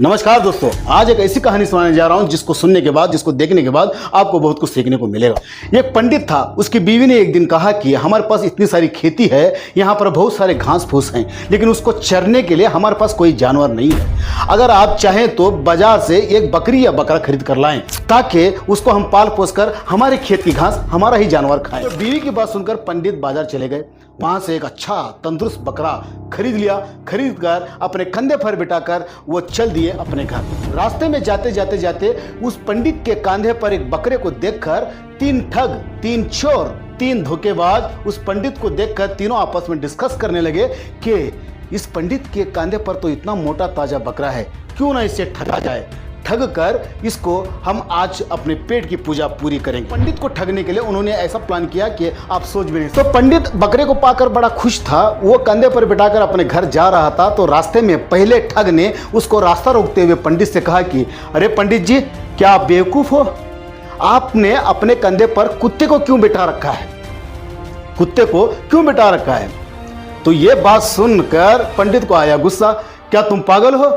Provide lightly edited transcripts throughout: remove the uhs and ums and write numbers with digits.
नमस्कार दोस्तों, आज एक ऐसी कहानी सुनाने जा रहा हूं जिसको सुनने के बाद, जिसको देखने के बाद आपको बहुत कुछ सीखने को मिलेगा। एक पंडित था, उसकी बीवी ने एक दिन कहा कि हमारे पास इतनी सारी खेती है, यहाँ पर बहुत सारे घास फूस हैं, लेकिन उसको चरने के लिए हमारे पास कोई जानवर नहीं है। अगर आप चाहें तो बाजार से एक बकरी या बकरा खरीद कर लाएं, ताकि उसको हम पाल पोस कर हमारे खेत की घास हमारा ही जानवर खाएं। तो बीवी की बात सुनकर पंडित बाजार चले गए। वहां से एक अच्छा तंदुरुस्त बकरा खरीद लिया। खरीद कर अपने कंधे पर बिठाकर वो चल दिए अपने घर। रास्ते में जाते जाते उस पंडित के कंधे पर एक बकरे को देखकर तीन ठग, तीन चोर, तीन धोखेबाज उस पंडित को देखकर तीनों आपस में डिस्कस करने लगे कि इस पंडित के कंधे पर तो इतना मोटा ताजा बकरा है, क्यों ना इससे ठगा जाए। ठग कर इसको हम आज अपने पेट की पूजा पूरी करेंगे। पंडित को ठगने के लिए उन्होंने ऐसा प्लान किया कि आप सोच भी नहीं। तो पंडित बकरे को पाकर बड़ा खुश था। वो कंधे पर बिठाकर अपने घर जा रहा था, तो रास्ते में पहले ठग ने उसको रास्ता रोकते हुए पंडित से कहा कि अरे पंडित जी, क्या आप बेवकूफ हो? आपने अपने कंधे पर कुत्ते को क्यों बिठा रखा है? कुत्ते को क्यों बिठा रखा है? तो ये बात सुनकर पंडित को आया गुस्सा। क्या तुम पागल हो?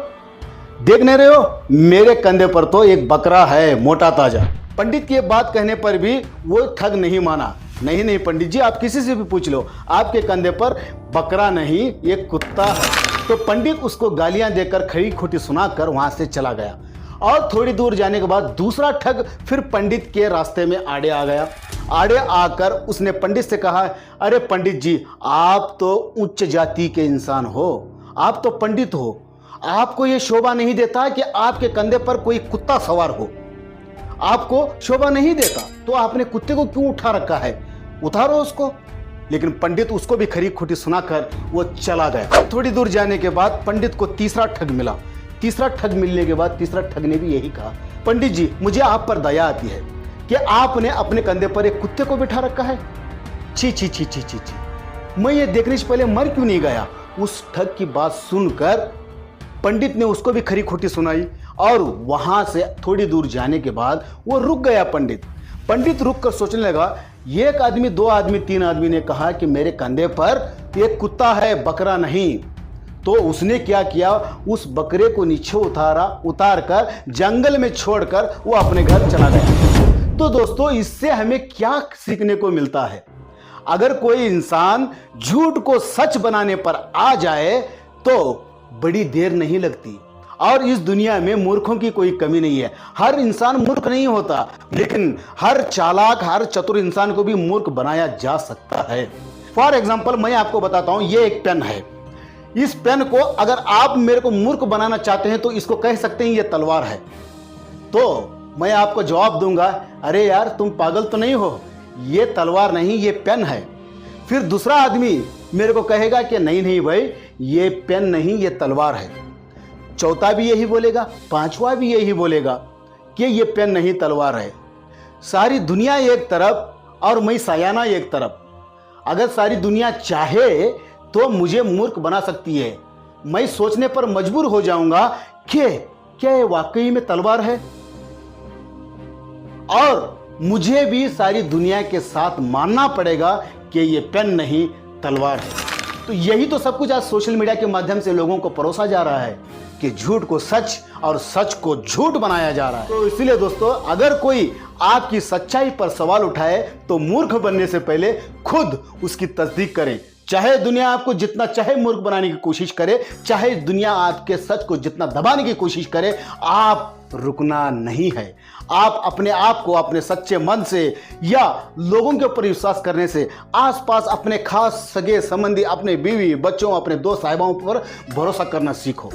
देख नहीं रहे हो, मेरे कंधे पर तो एक बकरा है, मोटा ताजा। पंडित की बात कहने पर भी वो ठग नहीं माना। नहीं पंडित जी, आप किसी से भी पूछ लो, आपके कंधे पर बकरा नहीं, एक कुत्ता है। तो पंडित उसको गालियां देकर खड़ी खोटी सुनाकर वहां से चला गया। और थोड़ी दूर जाने के बाद दूसरा ठग फिर पंडित के रास्ते में आड़े आ गया। आड़े आकर उसने पंडित से कहा, अरे पंडित जी, आप तो उच्च जाति के इंसान हो, आप तो पंडित हो, आपको यह शोभा नहीं देता कि आपके कंधे पर कोई कुत्ता सवार हो। आपको शोभा नहीं देता, तो आपने कुत्ते को क्यों उठा रखा है? उतारो उसको। लेकिन पंडित उसको भी खरी खोटी सुनाकर वो चला गया। थोड़ी दूर जाने के बाद पंडित को तीसरा ठग मिला। तीसरा ठग मिलने के बाद तीसरा ठग ने भी यही कहा, पंडित जी, मुझे आप पर दया आती है कि आपने अपने कंधे पर एक कुत्ते को बिठा रखा है। छी छी छी छी छी छी, मैं ये देखने से पहले मर क्यों नहीं गया? उस ठग की बात सुनकर पंडित ने उसको भी खरी खोटी सुनाई। और वहां से थोड़ी दूर जाने के बाद वो रुक गया। पंडित रुक कर सोचने लगा, एक आदमी, दो आदमी, तीन आदमी ने कहा कि मेरे कंधे पर एक कुत्ता है, बकरा नहीं। तो उसने क्या किया, उस बकरे को नीचे उतार कर जंगल में छोड़कर वो अपने घर चला गया। तो दोस्तों, इससे हमें क्या सीखने को मिलता है? अगर कोई इंसान झूठ को सच बनाने पर आ जाए तो बड़ी देर नहीं लगती। और इस दुनिया में मूर्खों की कोई कमी नहीं है। हर इंसान मूर्ख नहीं होता, लेकिन हर चालाक, हर चतुर इंसान को भी मूर्ख बनाया जा सकता है। फॉर एग्जाम्पल, मैं आपको बताता हूं, ये एक पेन है। इस पेन को अगर आप मेरे को मूर्ख बनाना चाहते हैं तो इसको कह सकते हैं ये तलवार है। तो मैं आपको जवाब दूंगा, अरे यार, तुम पागल तो नहीं हो, ये तलवार नहीं, ये पेन है। फिर दूसरा आदमी मेरे को कहेगा कि नहीं भाई, ये पेन नहीं, ये तलवार है। चौथा भी यही बोलेगा, पांचवा भी यही बोलेगा कि ये पेन नहीं, तलवार है। सारी दुनिया एक तरफ और मैं सयाना एक तरफ। अगर सारी दुनिया चाहे तो मुझे मूर्ख बना सकती है। मैं सोचने पर मजबूर हो जाऊंगा कि क्या ये वाकई में तलवार है, और मुझे भी सारी दुनिया के साथ मानना पड़ेगा कि ये पेन नहीं, तलवार है। तो यही तो सब कुछ आज सोशल मीडिया के माध्यम से लोगों को परोसा जा रहा है कि झूठ को सच और सच को झूठ बनाया जा रहा है। तो इसलिए दोस्तों, अगर कोई आपकी सच्चाई पर सवाल उठाए तो मूर्ख बनने से पहले खुद उसकी तस्दीक करें। चाहे दुनिया आपको जितना चाहे मूर्ख बनाने की कोशिश करे, चाहे दुनिया आपके सच को जितना दबाने की कोशिश करे, आप रुकना नहीं है। आप अपने आप को अपने सच्चे मन से या लोगों के ऊपर विश्वास करने से, आसपास अपने खास सगे संबंधी, अपने बीवी बच्चों, अपने दोस्त साहिबाओं पर भरोसा करना सीखो।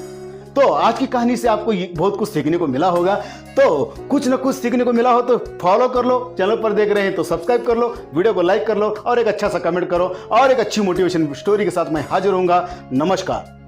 तो आज की कहानी से आपको बहुत कुछ सीखने को मिला होगा। तो कुछ ना कुछ सीखने को मिला हो तो फॉलो कर लो, चैनल पर देख रहे हैं तो सब्सक्राइब कर लो, वीडियो को लाइक कर लो और एक अच्छा सा कमेंट करो। और एक अच्छी मोटिवेशन स्टोरी के साथ मैं हाजिर होऊंगा। नमस्कार।